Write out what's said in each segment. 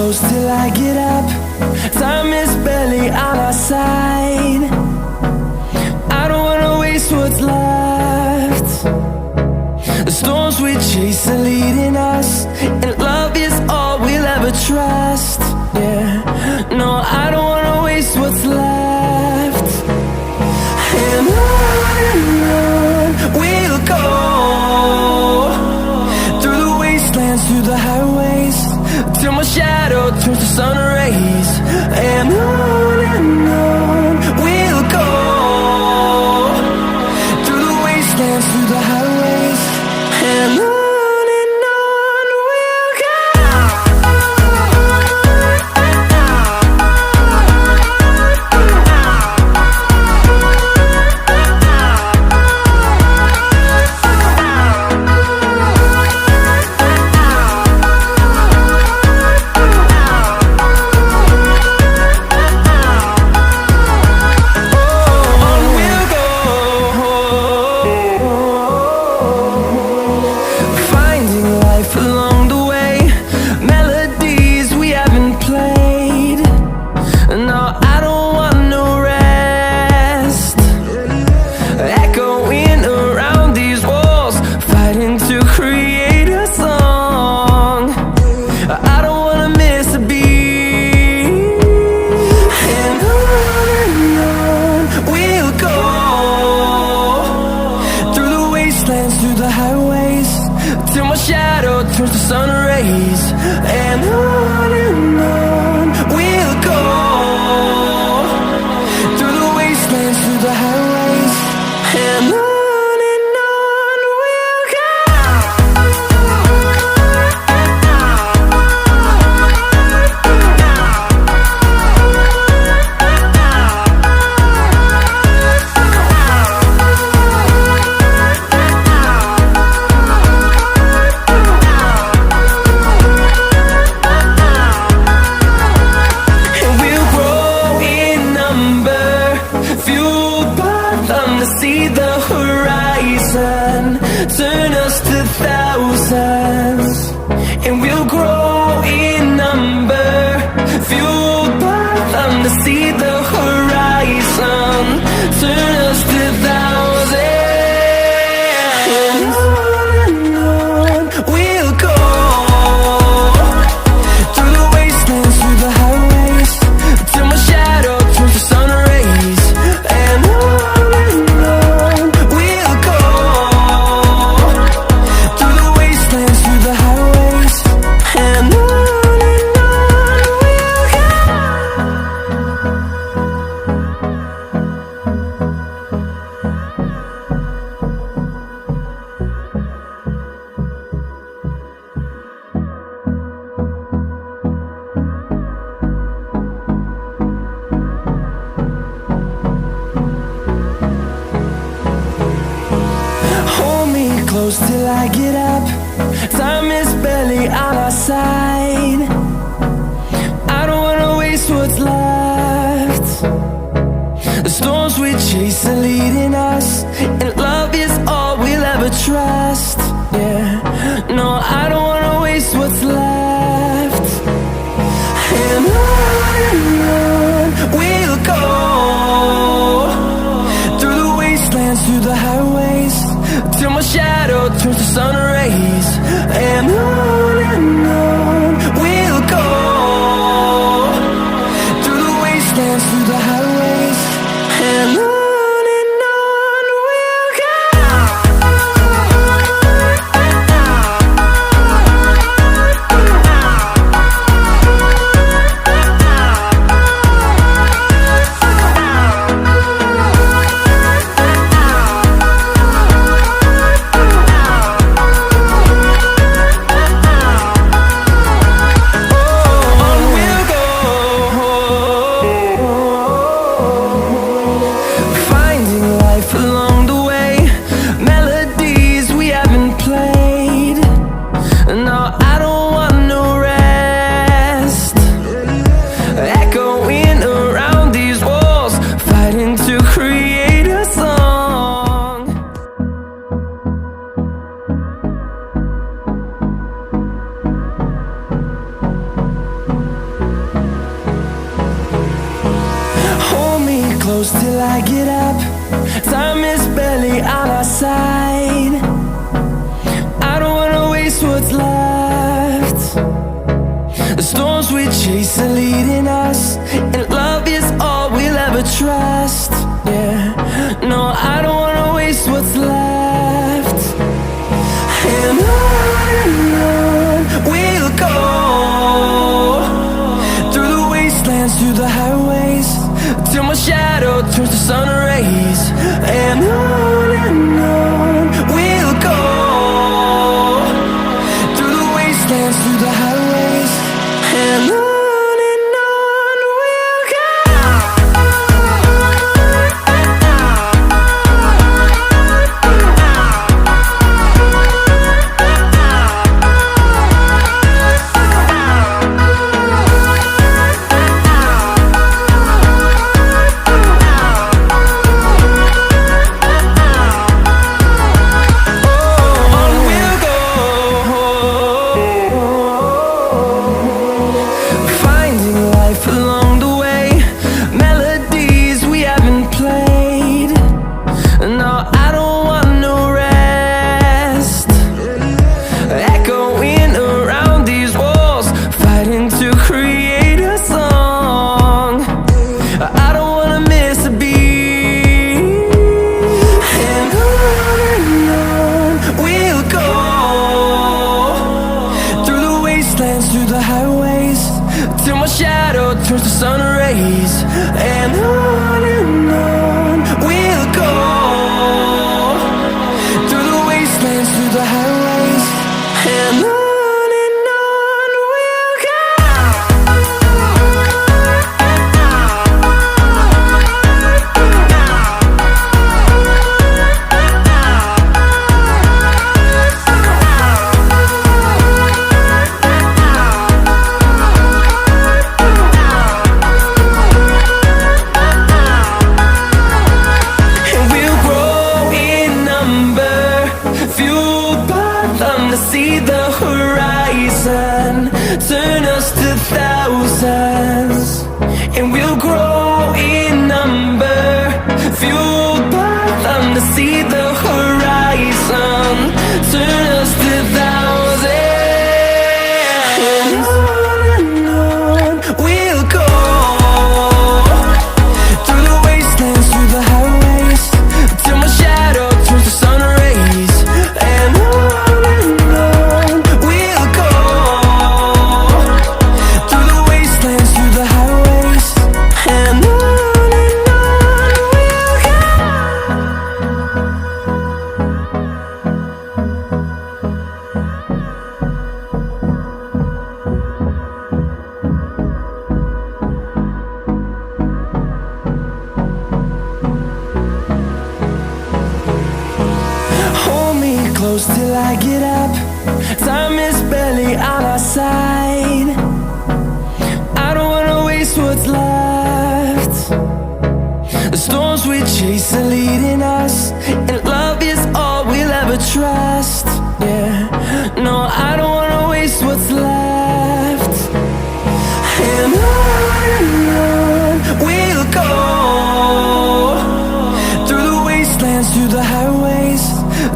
close till I get up. Time is barely on our side. I don't wanna waste what's left. The storms we chase are leading us, and love is all we'll ever trust. Yeah, no, I don't wanna waste what's left. And on we'll go, through the wastelands, through the highways, till my shadow turns to sun rays. And on we'll go, through the wastelands, through the highways, and on we'll go. Through the highways, till my shadow turns to sun rays. And on we'll go, through the wastelands, through the highways, and on we'll go. See the horizon, turn us to thousands, and we'll grow in number, fueled by them. To see the horizon, turn us to thousands, and on we'll go, through the wastelands, through the highways, till my shadow turns to sun rays. And close till I get up. Time is barely on our side. I don't wanna waste what's left. The storms we chase are leading us, and love is all we'll ever trust. Yeah, no, I don't wanna waste what's left. And on we'll go, through the wastelands, through the highways, till my shadow turns to sun rays. And on we'll go, through the wastelands, through the highways, and on we'll go. close till I get up. Time is barely on our side. I don't wanna waste what's left. The storms we chase are leading us, and love is all we'll ever trust. Yeah, no, I don't wanna waste what's left. And on we'll go, through the wastelands, through the highways, till my shadow turns to sun rays. And on we'll go, through the wastelands, through the highways, and on we'll go. Through the highways, till my shadow turns to sun rays. And on we'll go, through the wastelands, through the highways, and on we'll go. See the horizon, turn us to thousands, and we'll grow in number, fueled by them. To see the horizon, turn us to thousands, and on we'll go, through the wastelands, through the highways, till my shadow turns to sun rays. And close till I get up. Time is barely on our side. I don't wanna waste what's left. The storms we chase are leading us, and love is all we'll ever trust. Yeah, no, I don't wanna waste what's left. And on we'll go, through the wastelands, through the highways,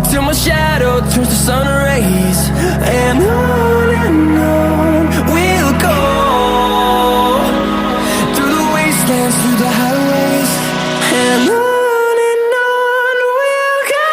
till my shadow turns to sun rays. And on we'll go, through the wastelands, through the highways, and on we'll go.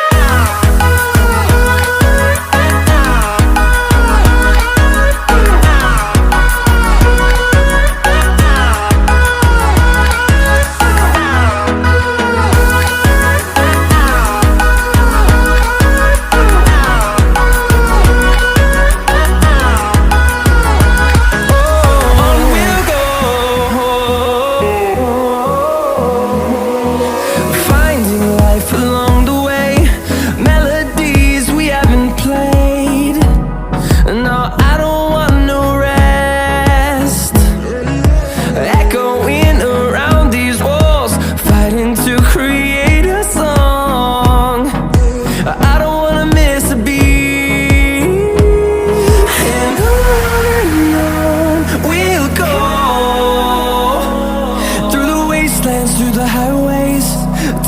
through the highways,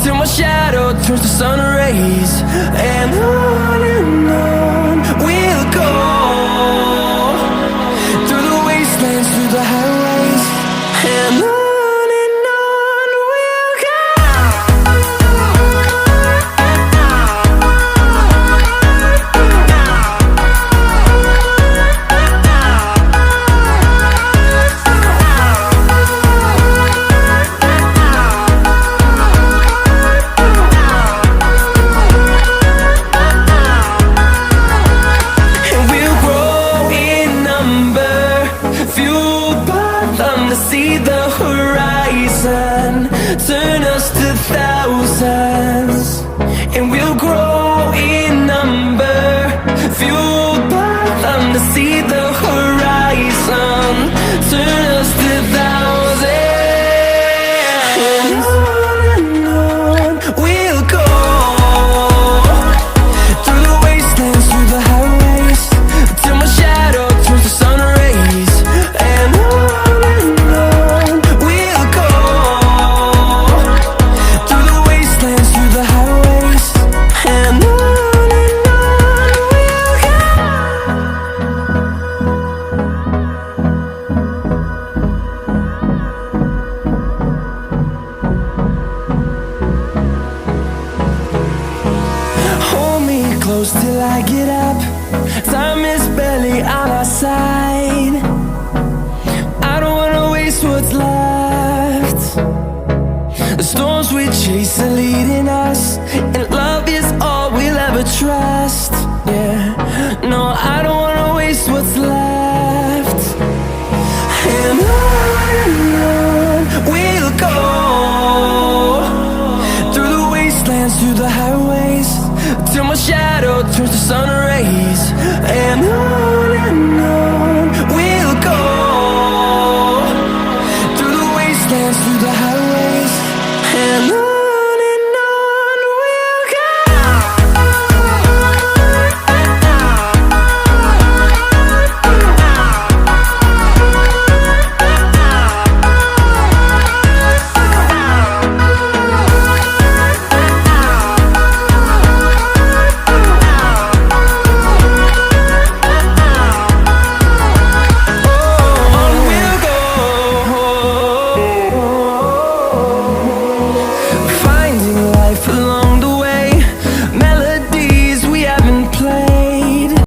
till my shadow turns to sun rays. And on we'll go, through the wastelands, through the highways. And on we'll go. See the horizon, turn us to thousands, and we'll grow in number, fueled by them to see the horizon, turn us to thousands. And on we'll go, through the wastelands, through the highways, till my shadow turns to sun rays. And close till I get up, time is barely on our side. I don't wanna waste what's left. The storms we chase are leading us, and love is all we'll ever trust. Yeah, no, I don't wanna waste what's left. And on we'll go, through the wastelands, through the highways, till my shadow turns to sun rays. And on we'll go, through the wastelands, through the highways. And on